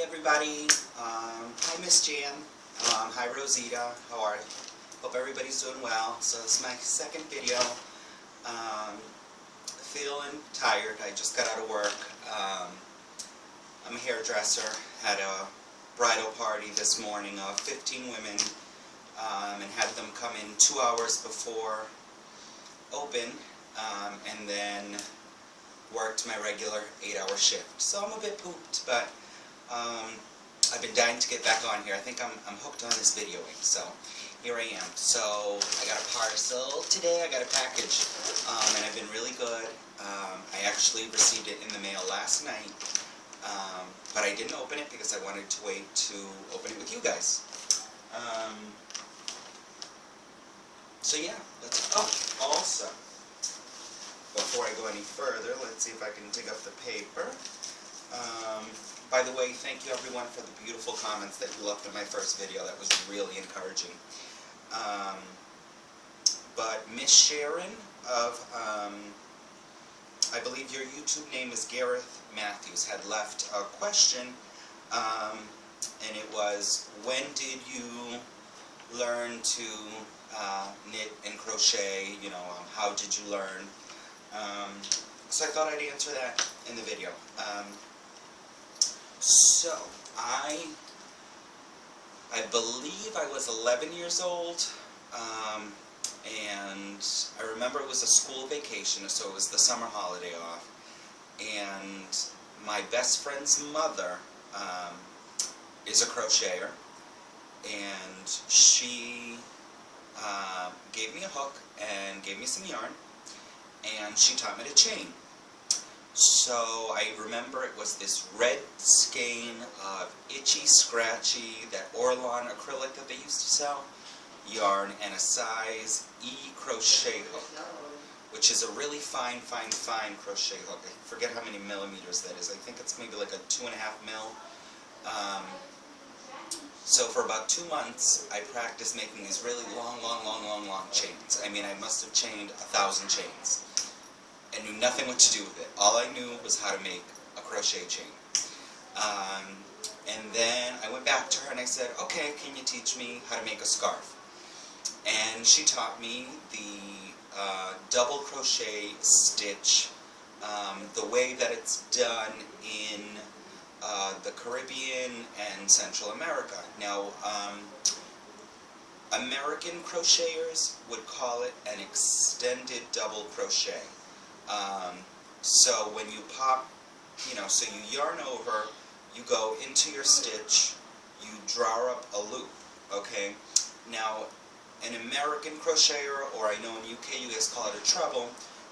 everybody. Hi Miss Jan. Hi Rosita. How are you? Hope everybody's doing well. So this is my second video. Feeling tired. I just got out of work. I'm a hairdresser. Had a bridal party this morning of 15 women and had them come in 2 hours before open and then worked my regular 8-hour shift. So I'm a bit pooped, but I've been dying to get back on here. I think I'm hooked on this videoing, so here I am. So I got a parcel today. I got a package, and I've been really good. I actually received it in the mail last night, but I didn't open it because I wanted to wait to open it with you guys. So yeah, also, before I go any further, let's see if I can dig up the paper. By the way, thank you everyone for the beautiful comments that you left in my first video. That was really encouraging. But Miss Sharon of, I believe your YouTube name is Gareth Matthews, had left a question, and it was, when did you learn to knit and crochet? You know, how did you learn? So I thought I'd answer that in the video. So I believe I was 11 years old, and I remember it was a school vacation, so it was the summer holiday off, and my best friend's mother is a crocheter, and she gave me a hook and gave me some yarn, and she taught me to chain. So I remember it was this red skein of itchy, scratchy, that Orlon acrylic that they used to sell, yarn, and a size E crochet hook, which is a really fine crochet hook. I forget how many millimeters that is. I think it's maybe like a 2.5 mil. So for about 2 months, I practiced making these really long chains. I mean, I must have chained 1,000 chains. I knew nothing what to do with it. All I knew was how to make a crochet chain. And then I went back to her and I said, okay, can you teach me how to make a scarf? And she taught me the double crochet stitch, the way that it's done in the Caribbean and Central America. Now, American crocheters would call it an extended double crochet. So when you pop, so you yarn over, you go into your stitch, you draw up a loop, okay? Now, an American crocheter, or I know in UK you guys call it a treble,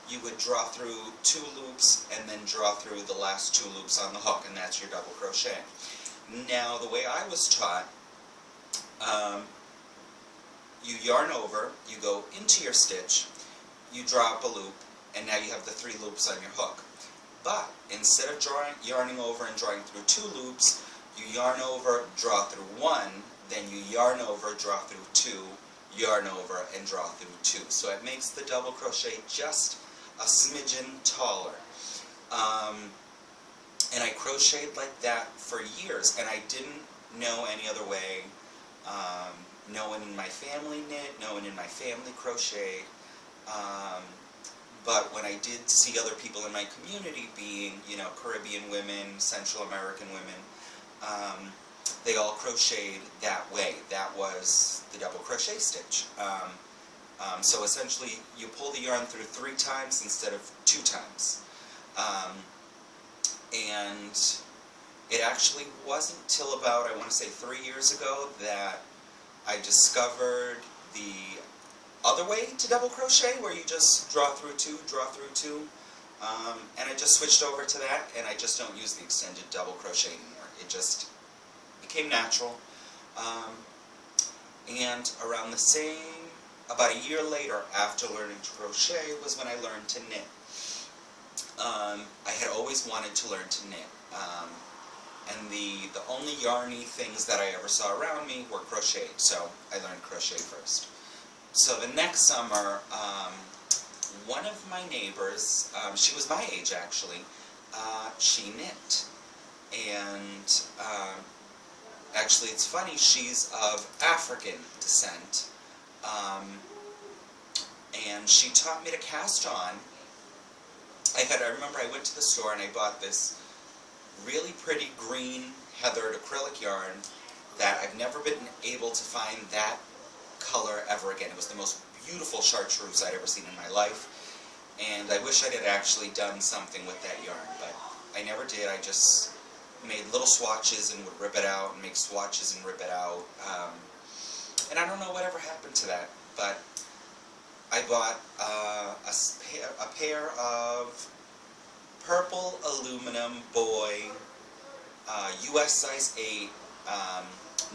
you would draw through 2 loops and then draw through the last 2 loops on the hook, and that's your double crochet. Now, the way I was taught, you yarn over, you go into your stitch, you draw up a loop, and now you have the 3 loops on your hook. But instead of yarning over and drawing through 2 loops, you yarn over, draw through 1, then you yarn over, draw through 2, yarn over, and draw through 2. So it makes the double crochet just a smidgen taller. And I crocheted like that for years, and I didn't know any other way. No one in my family knit, no one in my family crocheted. But when I did see other people in my community, being, Caribbean women, Central American women, they all crocheted that way. That was the double crochet stitch. So essentially, you pull the yarn through 3 times instead of 2 times. And it actually wasn't till about, I want to say 3 years ago, that I discovered the other way to double crochet, where you just draw through 2, draw through 2, and I just switched over to that, and I just don't use the extended double crochet anymore. It just became natural. And around the same, about a year later after learning to crochet, was when I learned to knit. I had always wanted to learn to knit, and the only yarny things that I ever saw around me were crocheted, so I learned crochet first. So the next summer, one of my neighbors, she was my age actually, she knit. and actually it's funny, she's of African descent, and she taught me to cast on. I remember I went to the store and I bought this really pretty green heathered acrylic yarn that I've never been able to find that color ever again. It was the most beautiful chartreuse I'd ever seen in my life, and I wish I had actually done something with that yarn, but I never did. I just made little swatches and would rip it out and make swatches and rip it out, and I don't know whatever happened to that, but I bought a pair of purple aluminum boy US size 8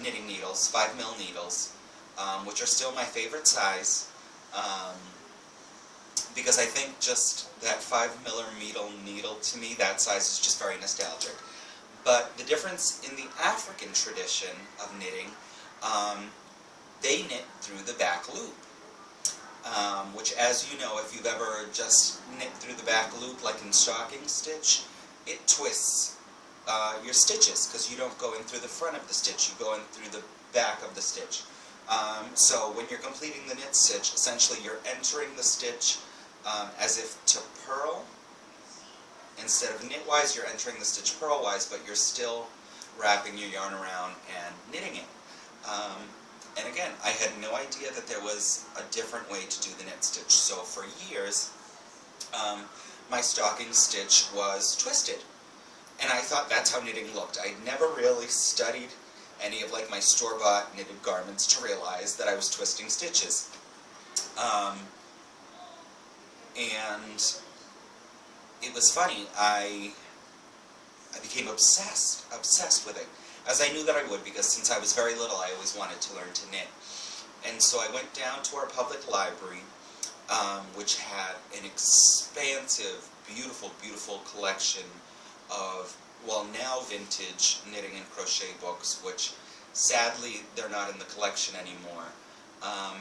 knitting needles, 5mm needles, which are still my favorite size, because I think just that 5mm needle, to me, that size is just very nostalgic. But the difference in the African tradition of knitting, they knit through the back loop. Which, as you know, if you've ever just knit through the back loop, like in stocking stitch, it twists your stitches, because you don't go in through the front of the stitch, you go in through the back of the stitch. So when you're completing the knit stitch, essentially you're entering the stitch as if to purl. Instead of knitwise, you're entering the stitch purlwise, but you're still wrapping your yarn around and knitting it. And again, I had no idea that there was a different way to do the knit stitch. So for years, my stocking stitch was twisted. And I thought that's how knitting looked. I never really studied any of like my store-bought knitted garments to realize that I was twisting stitches. And it was funny, I became obsessed with it. As I knew that I would, because since I was very little, I always wanted to learn to knit. And so I went down to our public library, which had an expansive, beautiful, beautiful collection of, well, now vintage knitting and crochet books, which sadly they're not in the collection anymore.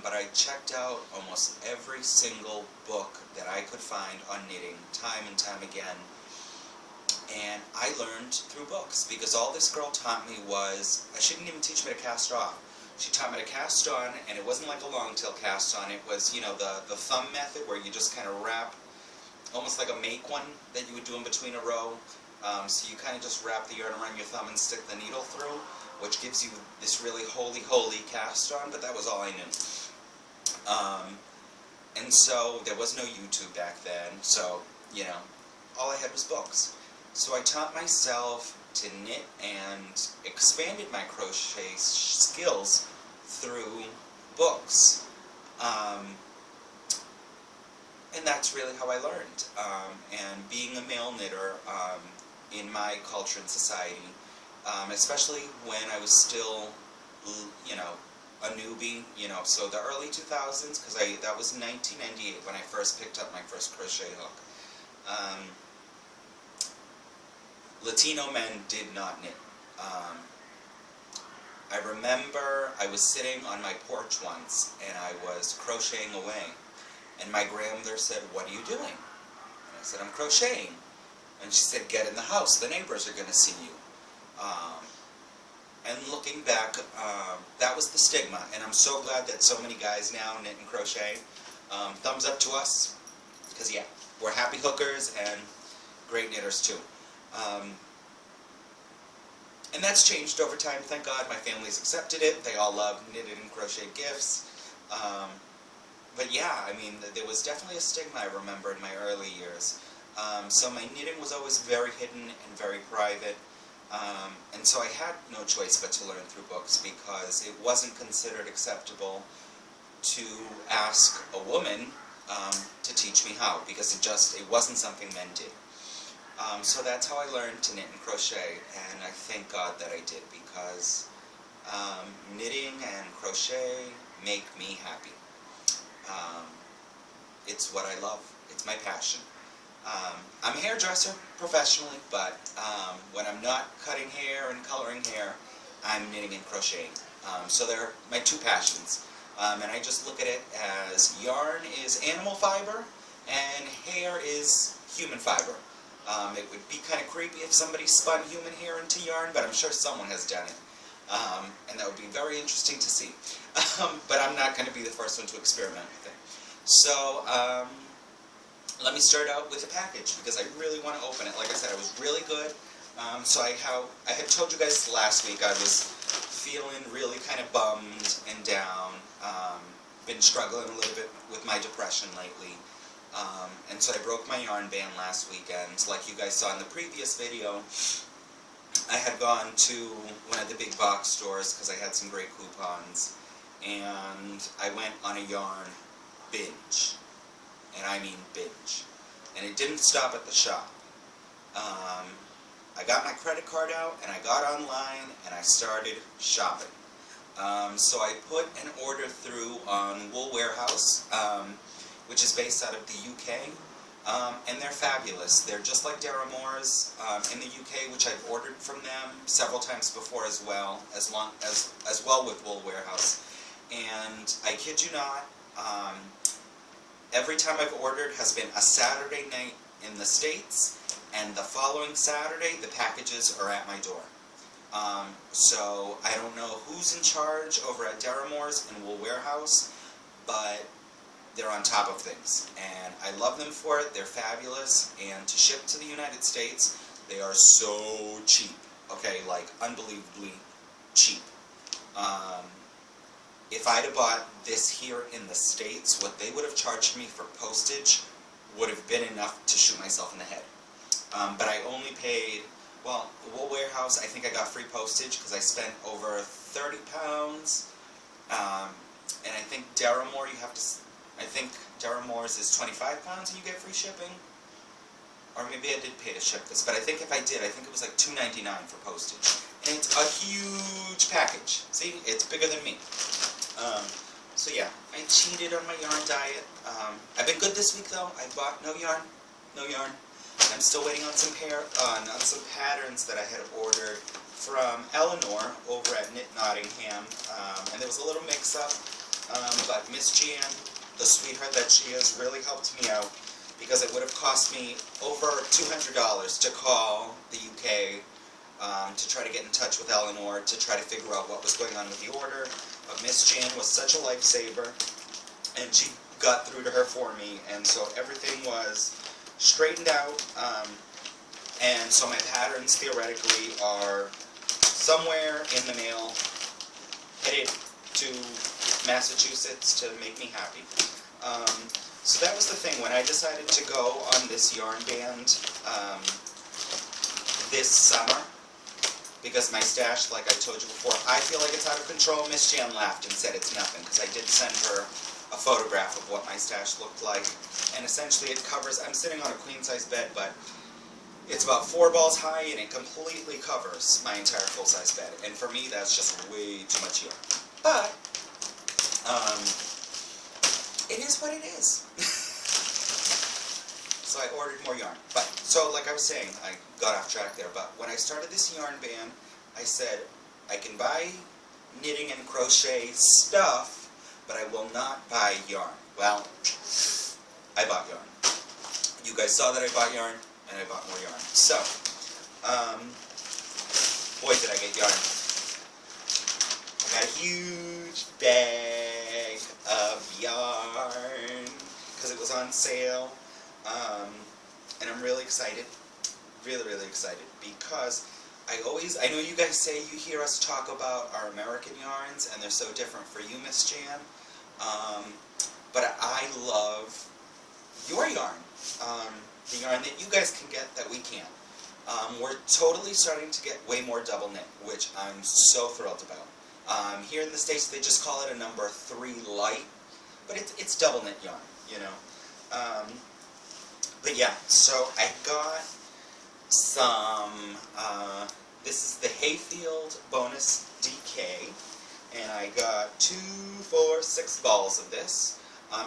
But I checked out almost every single book that I could find on knitting, time and time again. And I learned through books, because all this girl taught me was, she didn't even teach me to cast off. She taught me to cast on, and it wasn't like a long tail cast on, it was, you know, the thumb method, where you just kind of wrap, almost like a make one that you would do in between a row. So you kind of just wrap the yarn around your thumb and stick the needle through, which gives you this really holy cast on, but that was all I knew. And so there was no YouTube back then, so, you know, all I had was books. So I taught myself to knit and expanded my crochet skills through books. And that's really how I learned. And being a male knitter in my culture and society, especially when I was still, you know, a newbie, you know, so the early 2000s, because that was 1998 when I first picked up my first crochet hook. Latino men did not knit. I remember I was sitting on my porch once and I was crocheting away, and my grandmother said, "What are you doing?" And I said, "I'm crocheting." And she said, "Get in the house, the neighbors are going to see you." And looking back, that was the stigma, and I'm so glad that so many guys now knit and crochet. Thumbs up to us, because yeah, we're happy hookers and great knitters too. And that's changed over time, thank God. My family's accepted it. They all love knitted and crochet gifts. But yeah, I mean, there was definitely a stigma, I remember, in my early years. So my knitting was always very hidden and very private. And so I had no choice but to learn through books, because it wasn't considered acceptable to ask a woman to teach me how, because it wasn't something men did. So that's how I learned to knit and crochet, and I thank God that I did, because knitting and crochet make me happy. It's what I love. It's my passion. I'm a hairdresser professionally, but when I'm not cutting hair and coloring hair, I'm knitting and crocheting. So they're my two passions. And I just look at it as yarn is animal fiber and hair is human fiber. It would be kind of creepy if somebody spun human hair into yarn, but I'm sure someone has done it. And that would be very interesting to see. But I'm not going to be the first one to experiment with it. So, let me start out with the package, because I really want to open it. Like I said, I was really good. So I had told you guys last week I was feeling really kind of bummed and down. Been struggling a little bit with my depression lately. And so I broke my yarn ban last weekend. Like you guys saw in the previous video, I had gone to one of the big box stores because I had some great coupons, and I went on a yarn binge. And I mean binge. And it didn't stop at the shop. I got my credit card out, and I got online, and I started shopping. So I put an order through on Wool Warehouse, which is based out of the UK, and they're fabulous. They're just like Daramore's in the UK, which I've ordered from them several times before as well, as well with Wool Warehouse. And I kid you not, every time I've ordered has been a Saturday night in the States, and the following Saturday the packages are at my door. So I don't know who's in charge over at Daramore's and Wool Warehouse, but they're on top of things, and I love them for it. They're fabulous, and to ship to the United States, they are so cheap. Okay, like unbelievably cheap. If I'd have bought this here in the States, what they would have charged me for postage would have been enough to shoot myself in the head. But I only paid, well, the Wool Warehouse, I think I got free postage because I spent over 30 pounds. And I think Daramore, I think Daramore's is 25 pounds and you get free shipping. Or maybe I did pay to ship this, but I think if I did, I think it was like $2.99 for postage. And it's a huge package. See, it's bigger than me. So yeah, I cheated on my yarn diet. I've been good this week though. I bought no yarn. I'm still waiting on some patterns that I had ordered from Eleanor over at Knit Nottingham. And there was a little mix-up, but Miss Jan, the sweetheart that she is, really helped me out, because it would have cost me over $200 to call the UK to try to get in touch with Eleanor to try to figure out what was going on with the order. But Miss Jan was such a lifesaver, and she got through to her for me, and so everything was straightened out. And so my patterns theoretically are somewhere in the mail, headed to Massachusetts to make me happy. So that was the thing. When I decided to go on this yarn band this summer, because my stash, like I told you before, I feel like it's out of control. Miss Jan laughed and said it's nothing, because I did send her a photograph of what my stash looked like. And essentially it covers, I'm sitting on a queen-size bed, but it's about 4 balls high, and it completely covers my entire full-size bed. And for me, that's just way too much yarn. But it is what it is. So I ordered more yarn. But, so like I was saying, I got off track there, but when I started this yarn band, I said, I can buy knitting and crochet stuff, but I will not buy yarn. Well, I bought yarn. You guys saw that I bought yarn, and I bought more yarn. So, boy did I get yarn. I got a huge bag of yarn, because it was on sale. And I'm really excited, really excited, because I know you guys say you hear us talk about our American yarns, and they're so different for you, Miss Jan, but I love your yarn, the yarn that you guys can get that we can't. We're totally starting to get way more double knit, which I'm so thrilled about. Here in the States, they just call it a number 3 light, but it's double knit yarn, you know. But yeah, so I got some, this is the Hayfield Bonus DK, and I got 2, 4, 6 balls of this.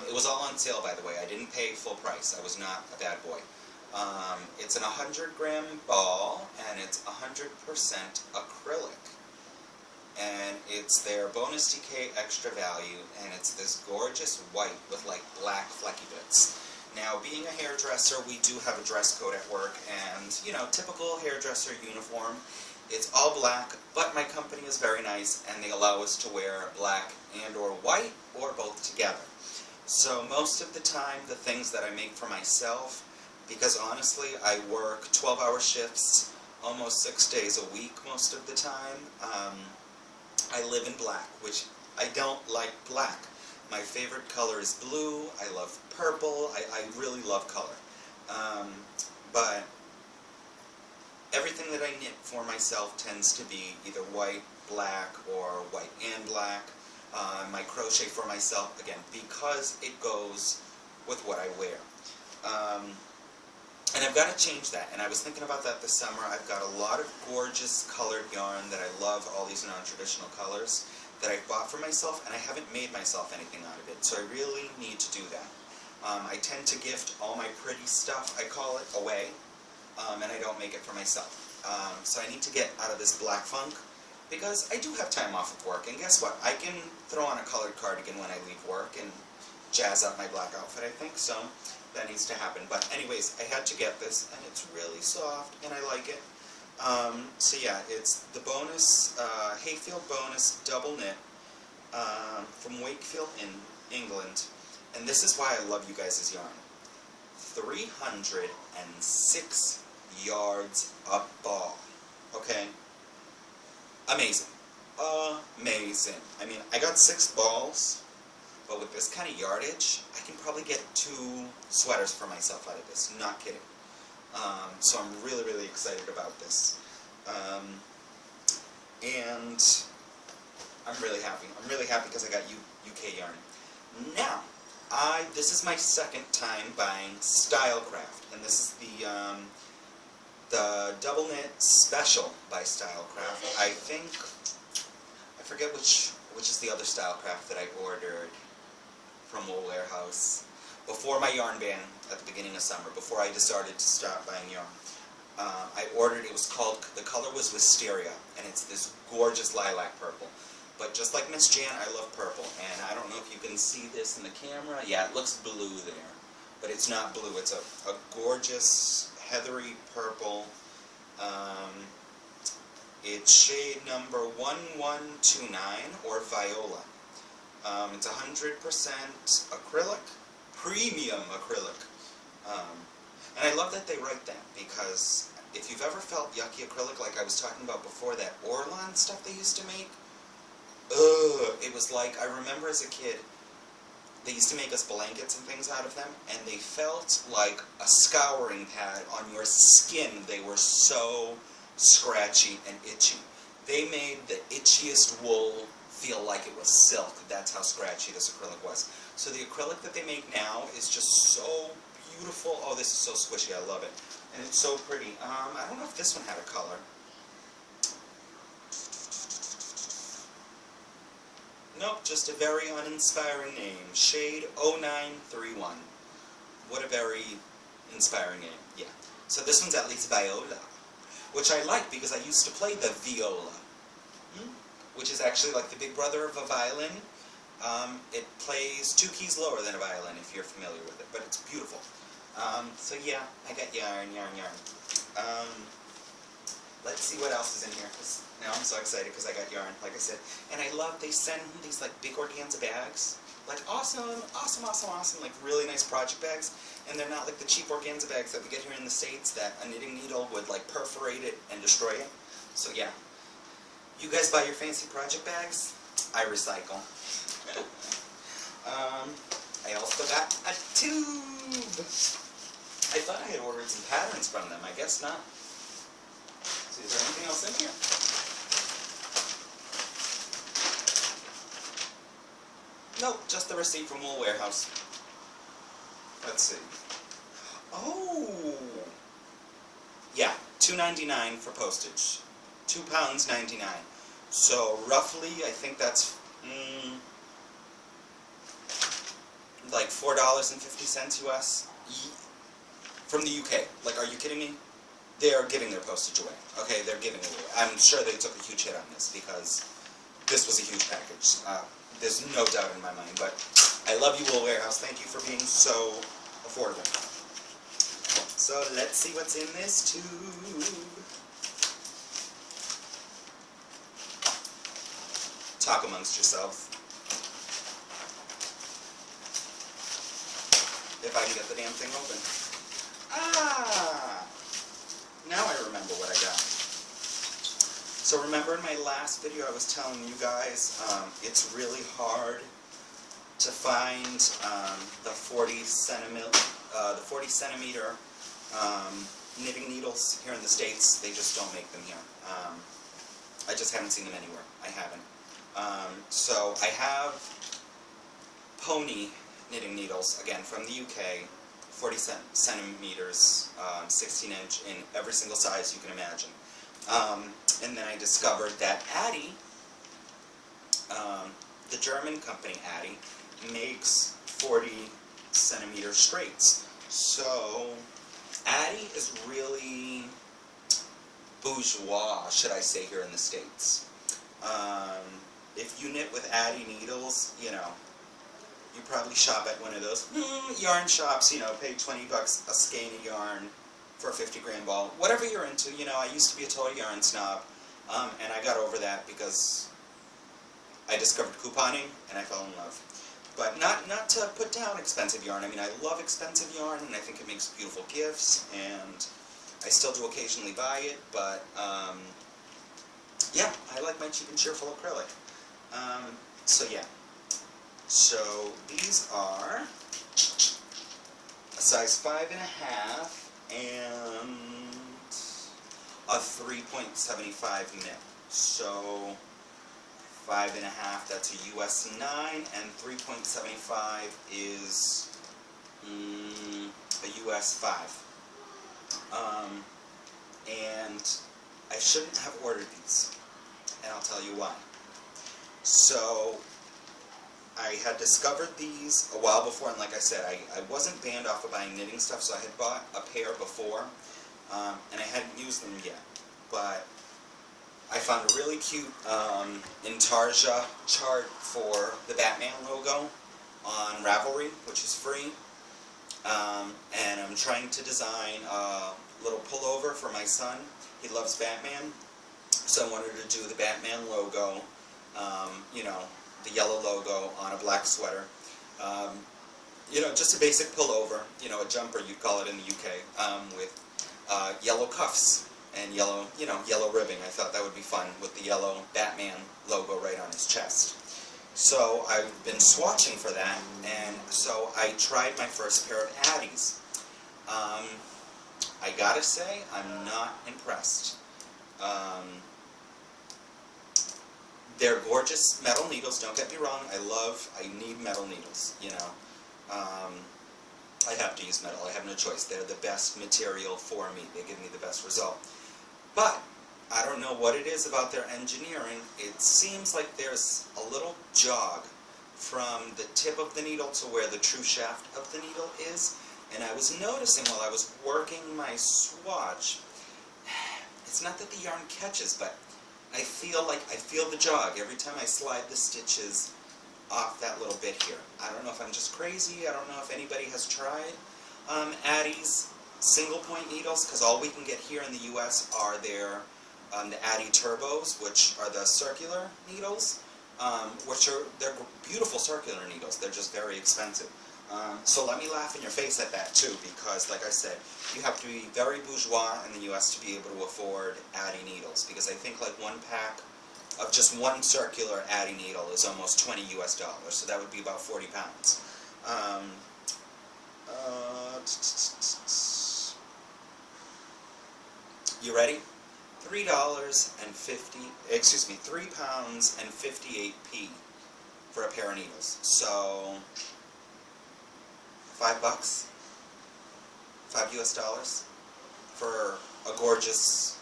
It was all on sale, by the way. I didn't pay full price. I was not a bad boy. It's an 100-gram ball, and it's 100% acrylic. And it's their Bonus DK Extra Value, and it's this gorgeous white with like black flecky bits. Now, being a hairdresser, we do have a dress code at work, and, you know, typical hairdresser uniform. It's all black, but my company is very nice, and they allow us to wear black and or white, or both together. So most of the time, the things that I make for myself, because honestly, I work 12-hour shifts, almost 6 days a week most of the time. I live in black, which I don't like black. My favorite color is blue. I love purple. I really love color. But everything that I knit for myself tends to be either white, black, or white and black. My crochet for myself, again, because it goes with what I wear. And I've got to change that, and I was thinking about that this summer. I've got a lot of gorgeous colored yarn that I love, all these non-traditional colors, that I've bought for myself, and I haven't made myself anything out of it, so I really need to do that. I tend to gift all my pretty stuff, I call it, away, and I don't make it for myself. So I need to get out of this black funk, because I do have time off of work, and guess what? I can throw on a colored cardigan when I leave work and jazz up my black outfit, I think, so that needs to happen. But anyways, I had to get this, and it's really soft, and I like it. So yeah, it's the bonus, Hayfield Bonus Double Knit from Wakefield in England. And this is why I love you guys' yarn. 306 yards a ball. Okay? Amazing. Amazing. I mean, I got 6 balls. But with this kind of yardage, I can probably get 2 sweaters for myself out of this. Not kidding. So I'm really, really excited about this. And I'm really happy. I'm really happy because I got UK yarn. Now, this is my second time buying Stylecraft. And this is the Double Knit Special by Stylecraft. I forget which is the other Stylecraft that I ordered from Wool Warehouse before my yarn ban at the beginning of summer, before I decided to stop buying yarn. I ordered, it was called, the color was Wisteria, and it's this gorgeous lilac purple. But just like Miss Jan, I love purple, and I don't know if you can see this in the camera. Yeah, it looks blue there, but it's not blue. It's a gorgeous heathery purple. It's shade number 1129, or Viola. It's 100% acrylic, premium acrylic. And I love that they write that, because if you've ever felt yucky acrylic, like I was talking about before, that Orlon stuff they used to make, it was like, I remember as a kid, they used to make us blankets and things out of them, and they felt like a scouring pad on your skin. They were so scratchy and itchy. They made the itchiest wool feel like it was silk. That's how scratchy this acrylic was. So the acrylic that they make now is just so beautiful. Oh, this is so squishy. I love it. And it's so pretty. I don't know if this one had a color. Nope, just a very uninspiring name. Shade 0931. What a very inspiring name. Yeah. So this one's at least Viola, which I like because I used to play the viola, which is actually like the big brother of a violin. It plays 2 keys lower than a violin, if you're familiar with it, but it's beautiful. So yeah, I got yarn. Let's see what else is in here, because now I'm so excited because I got yarn, like I said. And I love, they send these like big organza bags. Like awesome, like really nice project bags. And they're not like the cheap organza bags that we get here in the States that a knitting needle would like perforate it and destroy it. So yeah, you guys buy your fancy project bags, I recycle. I also got a tube. I thought I had ordered some patterns from them, I guess not. So is there anything else in here? Nope, just the receipt from Wool Warehouse. Let's see. Oh! Yeah, $2.99 for postage. £2.99. So roughly, I think that's like $4.50 US from the UK. Like, are you kidding me? They are giving their postage away. Okay, they're giving it away. I'm sure they took a huge hit on this because this was a huge package. There's no doubt in my mind, but I love you, Wool Warehouse. Thank you for being so affordable. So let's see what's in this tube. Talk amongst yourselves. If I can get the damn thing open. Ah! Now I remember what I got. So remember in my last video I was telling you guys it's really hard to find the 40 centimeter knitting needles here in the States. They just don't make them here. I just haven't seen them anywhere. I haven't. So I have pony knitting needles, again from the UK, 40 centimeters, 16-inch in every single size you can imagine. And then I discovered that Addi, the German company Addi, makes 40 centimeter straights. So Addi is really bourgeois, should I say, here in the States. If you knit with Addi needles, you know, you probably shop at one of those yarn shops, you know, pay 20 bucks a skein of yarn for a 50-gram ball. Whatever you're into, you know, I used to be a total yarn snob, and I got over that because I discovered couponing and I fell in love. But not to put down expensive yarn. I mean, I love expensive yarn and I think it makes beautiful gifts, and I still do occasionally buy it, but yeah, I like my cheap and cheerful acrylic. So yeah. So these are a size 5.5 and a 3.75 mil. So 5.5, that's a US 9, and 3.75 is a US 5. And I shouldn't have ordered these, and I'll tell you why. So I had discovered these a while before, and like I said, I wasn't banned off of buying knitting stuff, so I had bought a pair before, and I hadn't used them yet. But I found a really cute Intarsia chart for the Batman logo on Ravelry, which is free, and I'm trying to design a little pullover for my son. He loves Batman, so I wanted to do the Batman logo, you know, the yellow logo on a black sweater. You know, just a basic pullover, you know, a jumper you'd call it in the UK, with yellow cuffs and yellow, you know, yellow ribbing. I thought that would be fun with the yellow Batman logo right on his chest. So I've been swatching for that, and so I tried my first pair of Addis. I gotta say, I'm not impressed. They're gorgeous metal needles, don't get me wrong. I need metal needles, you know. I have to use metal, I have no choice. They're the best material for me. They give me the best result. But I don't know what it is about their engineering. It seems like there's a little jog from the tip of the needle to where the true shaft of the needle is. And I was noticing while I was working my swatch, it's not that the yarn catches, but I feel the jog every time I slide the stitches off that little bit here. I don't know if I'm just crazy. I don't know if anybody has tried Addi's single point needles, because all we can get here in the US are their the Addi Turbos, which are the circular needles, they're beautiful circular needles. They're just very expensive. So let me laugh in your face at that too, because like I said, you have to be very bourgeois in the US to be able to afford Addi needles, because I think like one pack of just one circular Addi needle is almost $20 US, so that would be about 40 pounds. You ready? £3.58 for a pair of needles. So $5, $5 US for a gorgeous,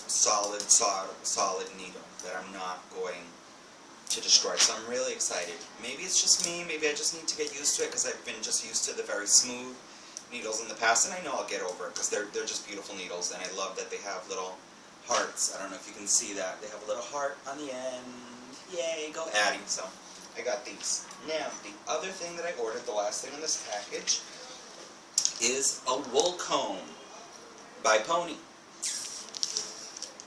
solid needle that I'm not going to destroy. So I'm really excited. Maybe it's just me. Maybe I just need to get used to it because I've been just used to the very smooth needles in the past, and I know I'll get over it because they're just beautiful needles, and I love that they have little hearts. I don't know if you can see that. They have a little heart on the end. Yay, go Addi. So I got these. Now, the other thing that I ordered, the last thing in this package, is a wool comb by Pony.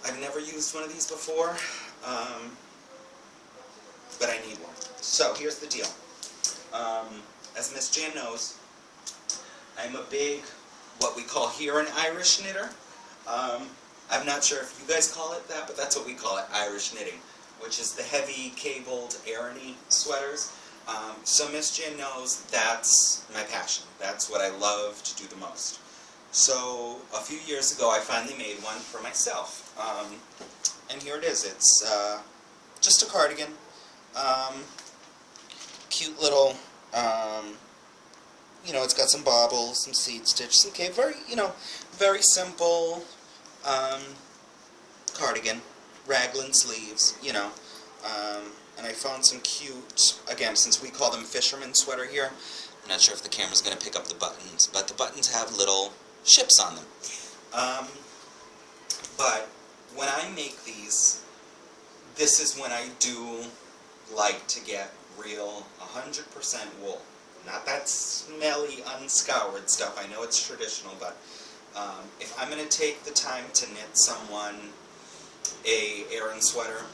I've never used one of these before, but I need one. So here's the deal. As Miss Jan knows, I'm a big, what we call here, an Irish knitter. I'm not sure if you guys call it that, but that's what we call it, Irish knitting, which is the heavy cabled yarnnnn sweaters. So Miss Jan knows that's my passion. That's what I love to do the most. So a few years ago I finally made one for myself. And here it is. It's just a cardigan. Cute little, you know, it's got some bobbles, some seed stitch, some cape. Very, you know, very simple cardigan. Raglan sleeves, you know. And I found some cute, again, since we call them fisherman sweater here, I'm not sure if the camera's going to pick up the buttons, but the buttons have little ships on them. But when I make these, this is when I do like to get real 100% wool. Not that smelly, unscoured stuff. I know it's traditional, but if I'm going to take the time to knit someone a Aran sweater,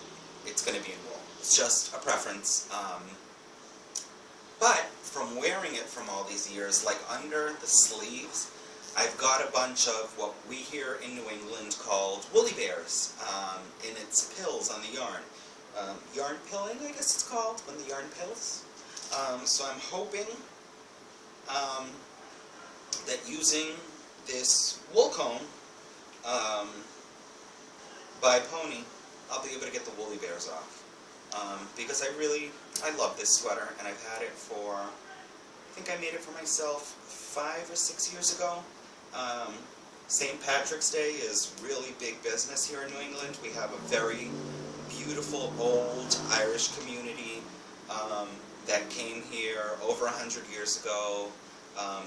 it's going to be in wool. It's just a preference. But from wearing it from all these years, like under the sleeves, I've got a bunch of what we here in New England called woolly bears, and it's pills on the yarn. Yarn pilling, I guess it's called, when the yarn pills. So I'm hoping that using this wool comb by Pony, I'll be able to get the woolly bears off. Because I love this sweater, and I've had it for, I think I made it for myself 5 or 6 years ago. St. Patrick's Day is really big business here in New England. We have a very beautiful old Irish community that came here over 100 years ago.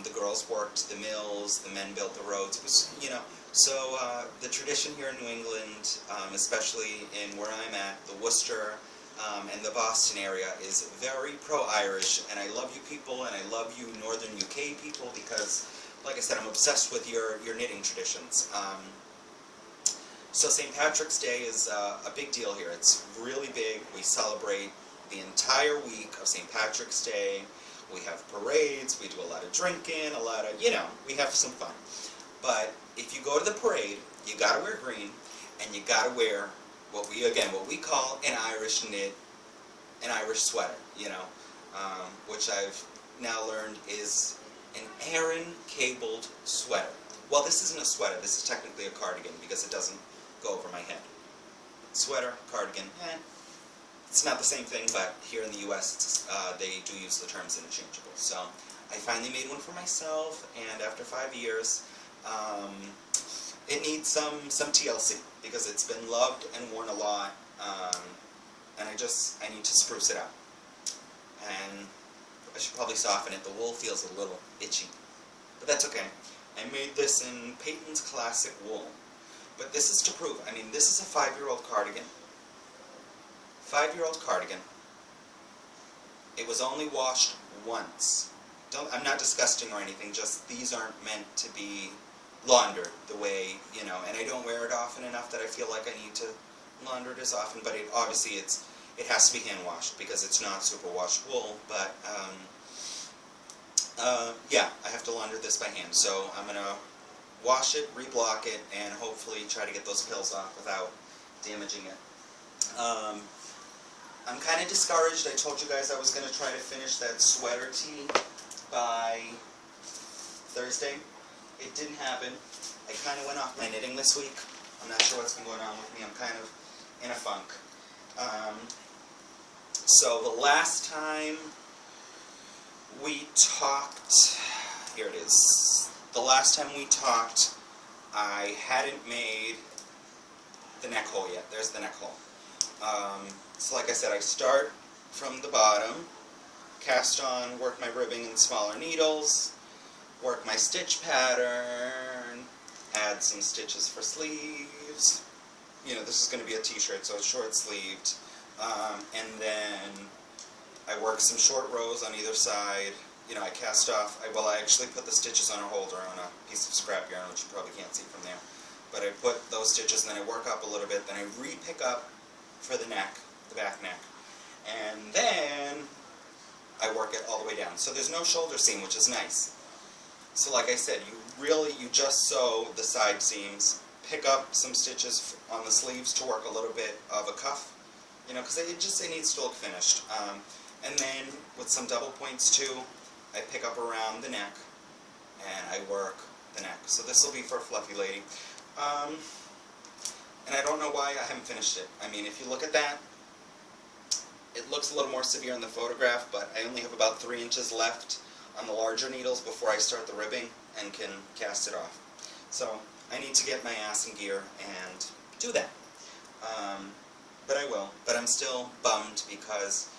The girls worked the mills, the men built the roads. It was, you know, so the tradition here in New England, especially in where I'm at, the Worcester and the Boston area, is very pro-Irish, and I love you people, and I love you Northern UK people, because, like I said, I'm obsessed with your knitting traditions. So St. Patrick's Day is a big deal here. It's really big. We celebrate the entire week of St. Patrick's Day. We have parades, we do a lot of drinking, a lot of, you know, we have some fun. But if you go to the parade, you gotta wear green, and you gotta wear what we call an Irish knit, an Irish sweater, you know, which I've now learned is an Aran cabled sweater. Well, this isn't a sweater, this is technically a cardigan because it doesn't go over my head. Sweater, cardigan, it's not the same thing, but here in the US they do use the terms interchangeable. So I finally made one for myself, and after 5 years, it needs some TLC because it's been loved and worn a lot, and I need to spruce it up. And I should probably soften it. The wool feels a little itchy, but that's okay. I made this in Peyton's Classic Wool, but this is to prove. I mean, this is a 5-year-old cardigan. 5-year-old cardigan. It was only washed once. I'm not disgusting or anything, just these aren't meant to be laundered the way, you know, and I don't wear it often enough that I feel like I need to launder it as often, but obviously it has to be hand washed because it's not superwash wool, but yeah, I have to launder this by hand, so I'm going to wash it, reblock it, and hopefully try to get those pills off without damaging it. I'm kind of discouraged. I told you guys I was going to try to finish that sweater tee by Thursday. It didn't happen. I kind of went off my knitting this week. I'm not sure what's been going on with me. I'm kind of in a funk. So the last time we talked, here it is. The last time we talked, I hadn't made the neck hole yet. There's the neck hole. So like I said, I start from the bottom, cast on, work my ribbing in smaller needles, work my stitch pattern, add some stitches for sleeves. You know, this is going to be a t-shirt, so it's short-sleeved. And then I work some short rows on either side, you know, I cast off, I actually put the stitches on a holder on a piece of scrap yarn, which you probably can't see from there. But I put those stitches, and then I work up a little bit, then I re-pick up for the neck, the back neck. And then I work it all the way down. So there's no shoulder seam, which is nice. So like I said, you just sew the side seams, pick up some stitches on the sleeves to work a little bit of a cuff, you know, because it needs to look finished. And then with some double points too, I pick up around the neck and I work the neck. So this will be for a fluffy lady. And I don't know why I haven't finished it. I mean, if you look at that, it looks a little more severe in the photograph, but I only have about 3 inches left on the larger needles before I start the ribbing and can cast it off. So I need to get my ass in gear and do that. But I will. But I'm still bummed because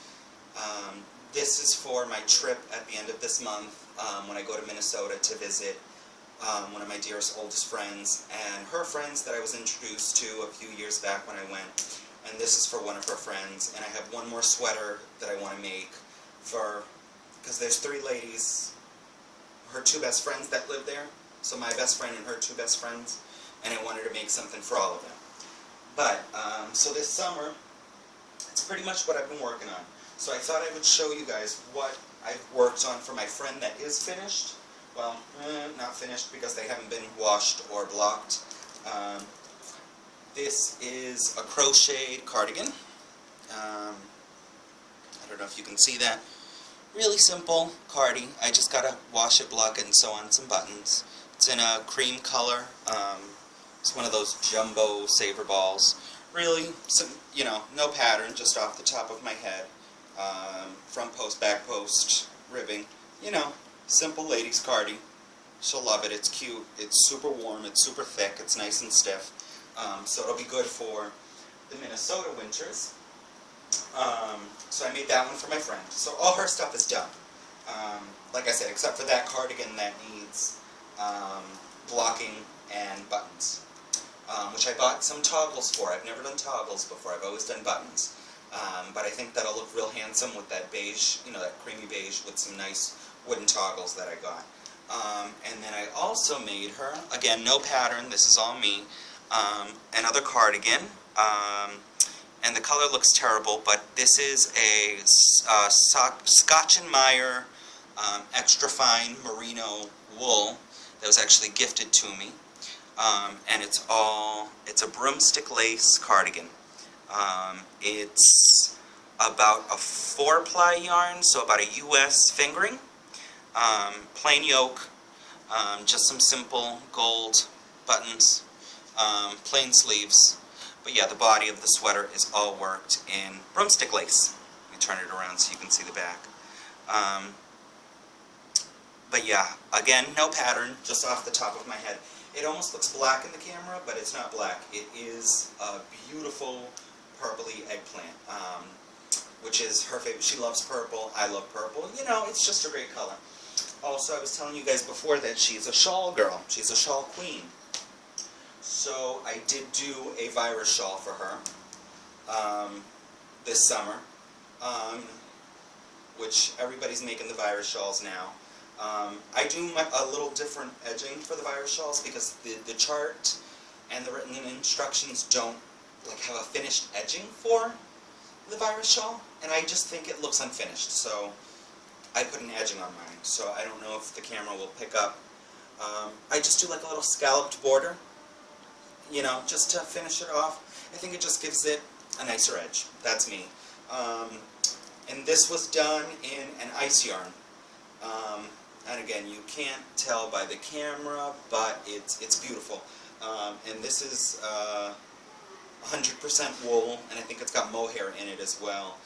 this is for my trip at the end of this month when I go to Minnesota to visit one of my dearest, oldest friends, and her friends that I was introduced to a few years back when I went. And this is for one of her friends. And I have one more sweater that I want to make for, because there's 3 ladies, her 2 best friends that live there. So my best friend and her 2 best friends. And I wanted to make something for all of them. But, so this summer, it's pretty much what I've been working on. So I thought I would show you guys what I've worked on for my friend that is finished. Well, not finished because they haven't been washed or blocked. This is a crocheted cardigan. I don't know if you can see that. Really simple cardi. I just gotta wash it, block it, and sew on some buttons. It's in a cream color. It's one of those jumbo saver balls. Really, some, you know, no pattern, just off the top of my head. Front post, back post, ribbing. You know, simple ladies' cardi. She'll love it. It's cute. It's super warm. It's super thick. It's nice and stiff. So it'll be good for the Minnesota winters. So I made that one for my friend. So all her stuff is done. Like I said, except for that cardigan that needs blocking and buttons. Which I bought some toggles for. I've never done toggles before. I've always done buttons. But I think that'll look real handsome with that beige, you know, that creamy beige with some nice wooden toggles that I got. And then I also made her, again, no pattern, this is all me, another cardigan. And the color looks terrible, but this is a Scotch & Meyer extra fine merino wool that was actually gifted to me. And it's a broomstick lace cardigan. It's about a 4-ply yarn, so about a US fingering. Plain yoke, just some simple gold buttons, plain sleeves. But yeah, the body of the sweater is all worked in broomstick lace. Let me turn it around so you can see the back. But yeah, again, no pattern, just off the top of my head. It almost looks black in the camera, but it's not black. It is a beautiful purpley eggplant, which is her favorite. She loves purple. I love purple. You know, it's just a great color. Also, I was telling you guys before that she's a shawl girl. She's a shawl queen. So I did do a virus shawl for her this summer, which everybody's making the virus shawls now. I do a little different edging for the virus shawls because the chart and the written instructions don't like have a finished edging for the virus shawl, and I just think it looks unfinished, so I put an edging on mine. So I don't know if the camera will pick up. I just do like a little scalloped border, you know, just to finish it off. I think it just gives it a nicer edge. That's me. And this was done in an ice yarn. And again, you can't tell by the camera, but it's beautiful. And this is 100% wool, and I think it's got mohair in it as well.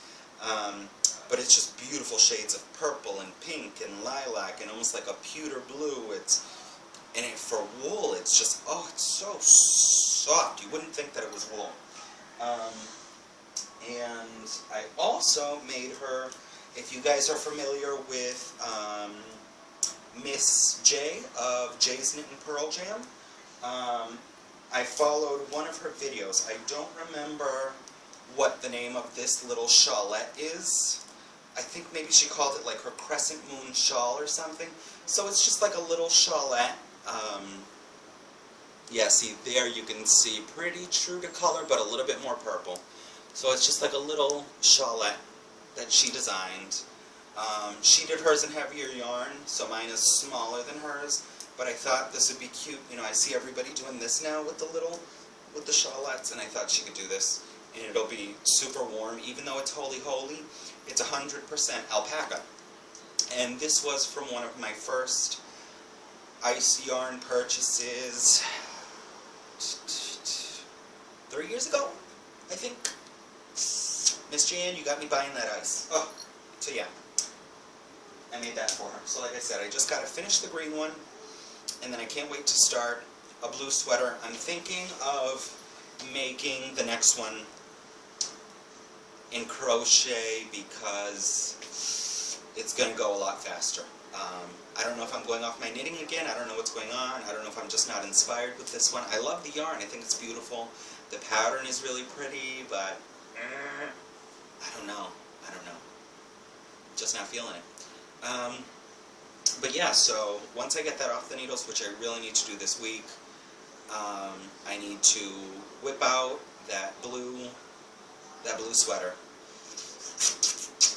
But it's just beautiful shades of purple and pink and lilac and almost like a pewter blue. And for wool, it's just, oh, it's so soft. You wouldn't think that it was wool. And I also made her, if you guys are familiar with Miss J of J's Knit and Pearl Jam, I followed one of her videos. I don't remember what the name of this little shawlette is, I think maybe she called it like her crescent moon shawl or something. So it's just like a little shawlette. Yeah, see there you can see pretty true to color, but a little bit more purple. So it's just like a little shawlette that she designed. She did hers in heavier yarn, so mine is smaller than hers. But I thought this would be cute. You know, I see everybody doing this now with the shawlettes, and I thought she could do this. And it'll be super warm, even though it's holy holy. It's 100% alpaca. And this was from one of my first ice yarn purchases 3 years ago, I think. Miss Jan, you got me buying that ice. Oh, so yeah, I made that for her. So like I said, I just got to finish the green one, and then I can't wait to start a blue sweater. I'm thinking of making the next one in crochet because it's going to go a lot faster. I don't know if I'm going off my knitting again. I don't know what's going on. I don't know if I'm just not inspired with this one. I love the yarn. I think it's beautiful. The pattern is really pretty, but I don't know. Just not feeling it. But yeah, so once I get that off the needles, which I really need to do this week, I need to whip out that blue sweater.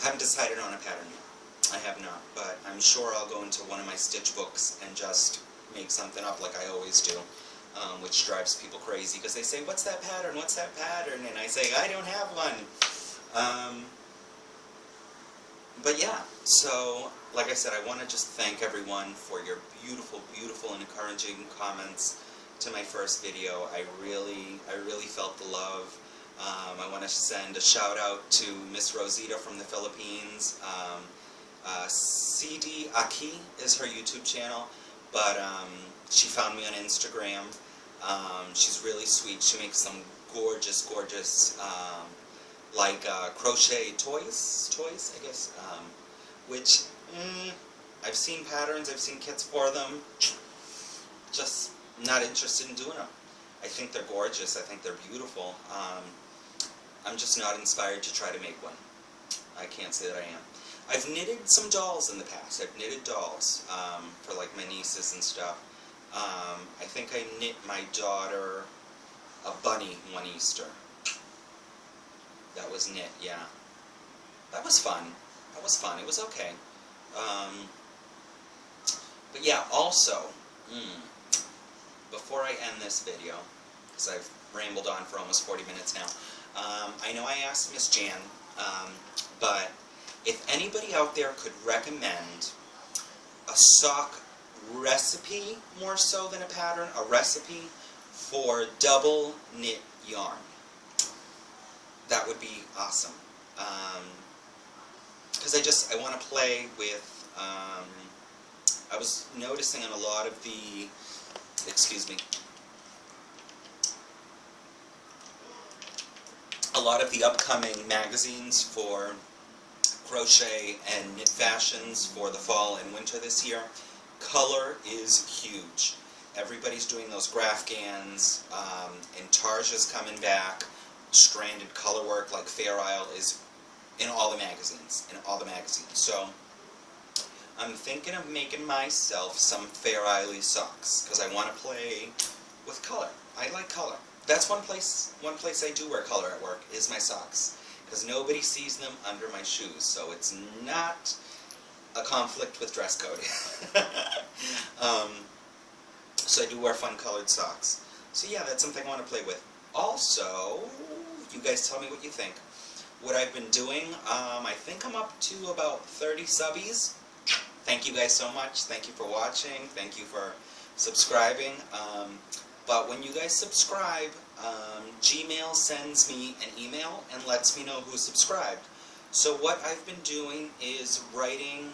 I haven't decided on a pattern yet. I have not, but I'm sure I'll go into one of my stitch books and just make something up like I always do, which drives people crazy because they say, "What's that pattern? What's that pattern?" And I say, "I don't have one." But yeah, so like I said, I want to just thank everyone for your beautiful, beautiful and encouraging comments to my first video. I really felt the love. I want to send a shout out to Miss Rosita from the Philippines. CD Aki is her YouTube channel, but she found me on Instagram. She's really sweet. She makes some gorgeous, gorgeous like crochet toys, I guess, which I've seen patterns, I've seen kits for them, just not interested in doing them. I think they're gorgeous, I think they're beautiful. I'm just not inspired to try to make one. I can't say that I am. I've knitted some dolls in the past. I've knitted dolls for like my nieces and stuff. I think I knit my daughter a bunny one Easter. That was knit, yeah. That was fun. That was fun. It was okay. But yeah, also, before I end this video, because I've rambled on for almost 40 minutes now, I know I asked Miss Jan, but if anybody out there could recommend a sock recipe, more so than a pattern, a recipe for double knit yarn, that would be awesome. Because I want to play with, I was noticing in a lot of the, excuse me, a lot of the upcoming magazines for crochet and knit fashions for the fall and winter this year, color is huge. Everybody's doing those Grafgans, and Tarja's coming back. Stranded color work like Fair Isle is in all the magazines, So I'm thinking of making myself some Fair Isle socks because I want to play with color. I like color. That's one place I do wear color at work is my socks, because nobody sees them under my shoes, so it's not a conflict with dress code. So I do wear fun colored socks. So yeah, that's something I want to play with. Also, you guys tell me what you think. What I've been doing, I think I'm up to about 30 subbies. Thank you guys so much. Thank you for watching. Thank you for subscribing. But when you guys subscribe, Gmail sends me an email and lets me know who subscribed. So what I've been doing is writing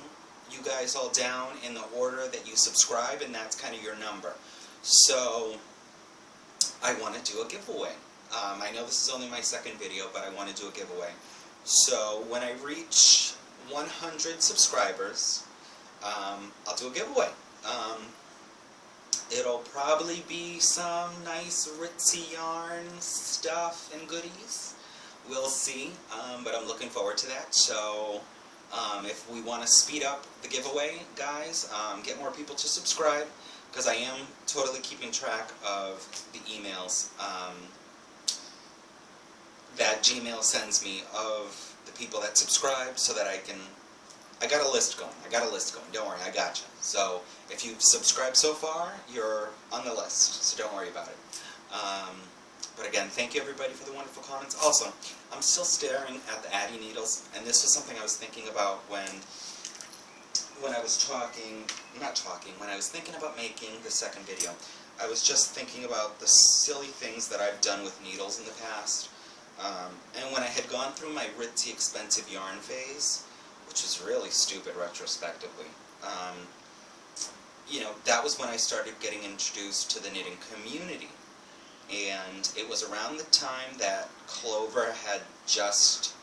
you guys all down in the order that you subscribe, and that's kind of your number. So I want to do a giveaway. I know this is only my second video, but I want to do a giveaway. So when I reach 100 subscribers, I'll do a giveaway. It'll probably be some nice ritzy yarn stuff and goodies. We'll see, but I'm looking forward to that. So If we want to speed up the giveaway, guys, get more people to subscribe, because I am totally keeping track of the emails that Gmail sends me of the people that subscribe, so that I got a list going. Don't worry, I got you. So if you've subscribed so far, you're on the list, so don't worry about it. But again, thank you everybody for the wonderful comments. Also, I'm still staring at the Addy needles, and this was something I was thinking about when I was when I was thinking about making the second video. I was just thinking about the silly things that I've done with needles in the past. And when I had gone through my ritzy expensive yarn phase, which is really stupid retrospectively, you know, that was when I started getting introduced to the knitting community. And it was around the time that Clover had just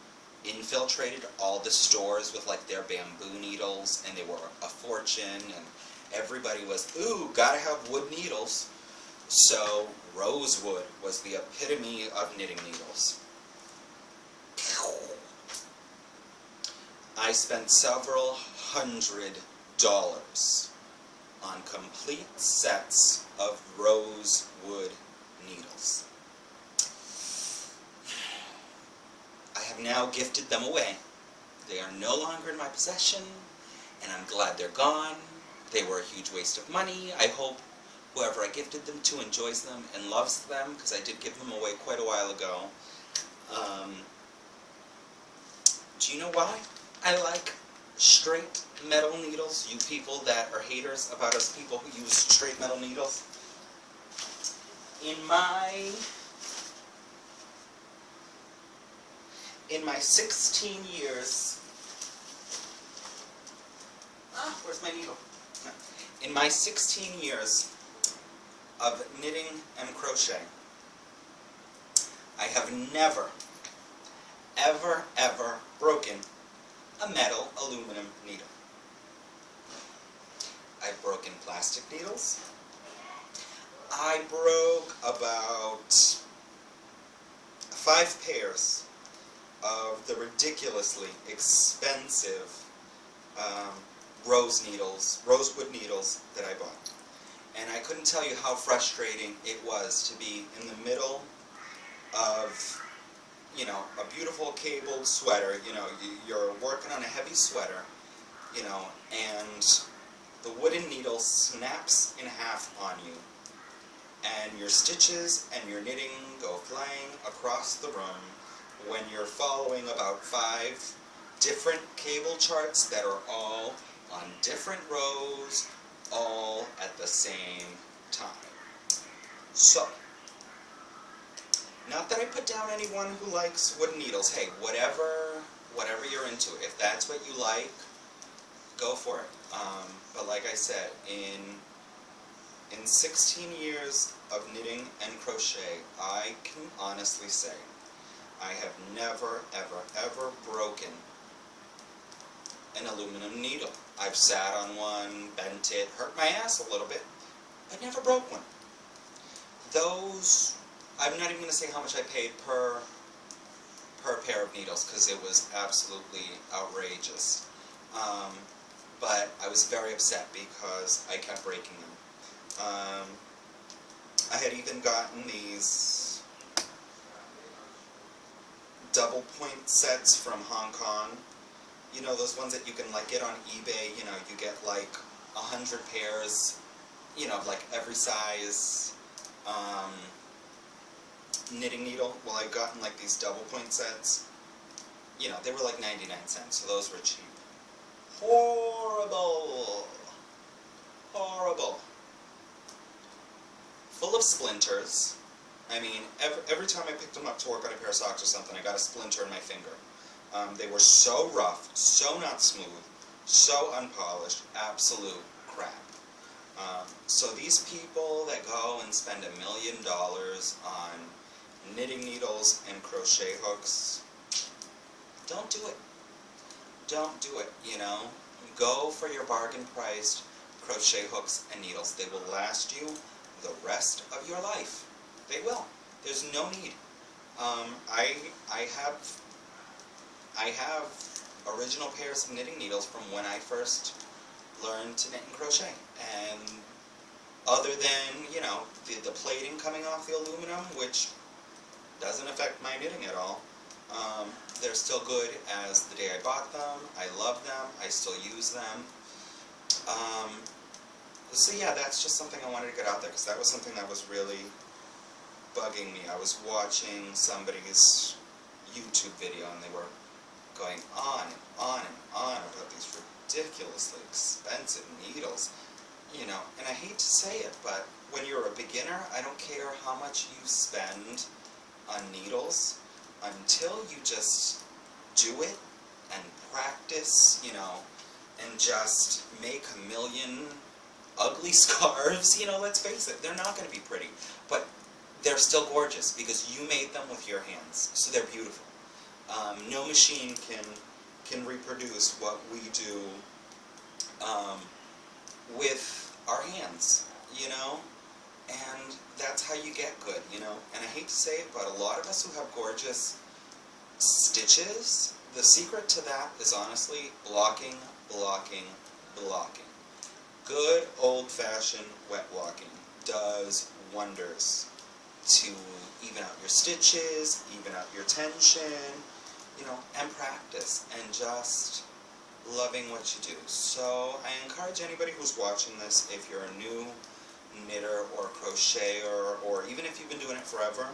infiltrated all the stores with like their bamboo needles, and they were a fortune, and everybody was, ooh, gotta have wood needles. So rosewood was the epitome of knitting needles. I spent several $100s on complete sets of rosewood needles. I have now gifted them away. They are no longer in my possession, and I'm glad they're gone. They were a huge waste of money. I hope whoever I gifted them to enjoys them and loves them, because I did give them away quite a while ago. Do you know why I like straight metal needles? You people that are haters about us people who use straight metal needles. In my 16 years, where's my needle? In my 16 years of knitting and crochet, I have never, ever, ever broken a metal aluminum needle. I've broken plastic needles. I broke about 5 pairs of the ridiculously expensive rosewood needles that I bought. And I couldn't tell you how frustrating it was to be in the middle of, you know, a beautiful cabled sweater. You know, you're working on a heavy sweater, you know, and the wooden needle snaps in half on you, and your stitches and your knitting go flying across the room when you're following about 5 different cable charts that are all on different rows, all at the same time. So, not that I put down anyone who likes wooden needles. Hey, whatever you're into, if that's what you like, go for it. But like I said, in 16 years of knitting and crochet, I can honestly say I have never, ever, ever broken an aluminum needle. I've sat on one, bent it, hurt my ass a little bit, but never broke one. Those, I'm not even going to say how much I paid per pair of needles, because it was absolutely outrageous. But I was very upset because I kept breaking them. I had even gotten these double point sets from Hong Kong. You know, those ones that you can like get on eBay. You know, you get like 100 pairs, you know, like every size knitting needle. Well, I've gotten like these double point sets. You know, they were like 99 cents, so those were cheap. Horrible. Horrible. Full of splinters. I mean, every time I picked them up to work on a pair of socks or something, I got a splinter in my finger. They were so rough, so not smooth, so unpolished, absolute crap. So these people that go and spend $1 million on knitting needles and crochet hooks, don't do it. Don't do it, you know. Go for your bargain-priced crochet hooks and needles. They will last you the rest of your life. They will. There's no need. I have original pairs of knitting needles from when I first learned to knit and crochet. And other than, you know, the plating coming off the aluminum, which doesn't affect my knitting at all, they're still good as the day I bought them. I love them. I still use them. So yeah, that's just something I wanted to get out there, because that was something that was really bugging me. I was watching somebody's YouTube video, and they were going on and on and on about these ridiculously expensive needles, you know, and I hate to say it, but when you're a beginner, I don't care how much you spend on needles until you just do it and practice, you know, and just make a million ugly scarves. You know, let's face it, they're not going to be pretty, but they're still gorgeous because you made them with your hands, so they're beautiful. No machine can reproduce what we do with our hands, you know, and that's how you get good, you know. And I hate to say it, but a lot of us who have gorgeous stitches, the secret to that is honestly blocking, blocking, blocking. Good old-fashioned wet blocking does wonders to even out your stitches, even out your tension, you know, and practice, and just loving what you do. So I encourage anybody who's watching this, if you're a new knitter or crocheter, or even if you've been doing it forever,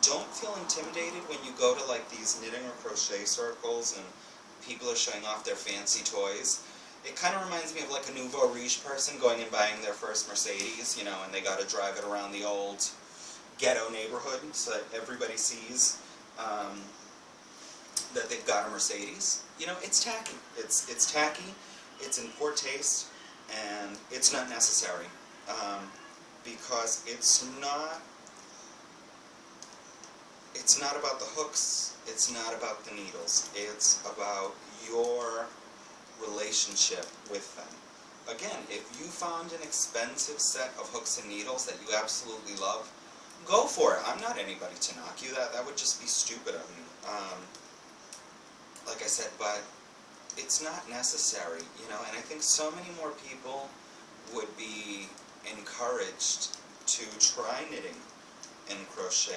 don't feel intimidated when you go to like these knitting or crochet circles and people are showing off their fancy toys. It kind of reminds me of like a nouveau riche person going and buying their first Mercedes, you know, and they got to drive it around the old ghetto neighborhood so that everybody sees that they've got a Mercedes. You know, it's tacky. It's tacky, it's in poor taste, and it's not necessary, because it's not about the hooks, it's not about the needles, it's about your relationship with them. Again, if you found an expensive set of hooks and needles that you absolutely love, go for it. I'm not anybody to knock you. That would just be stupid of me. Like I said, but it's not necessary, you know, and I think so many more people would be encouraged to try knitting and crochet.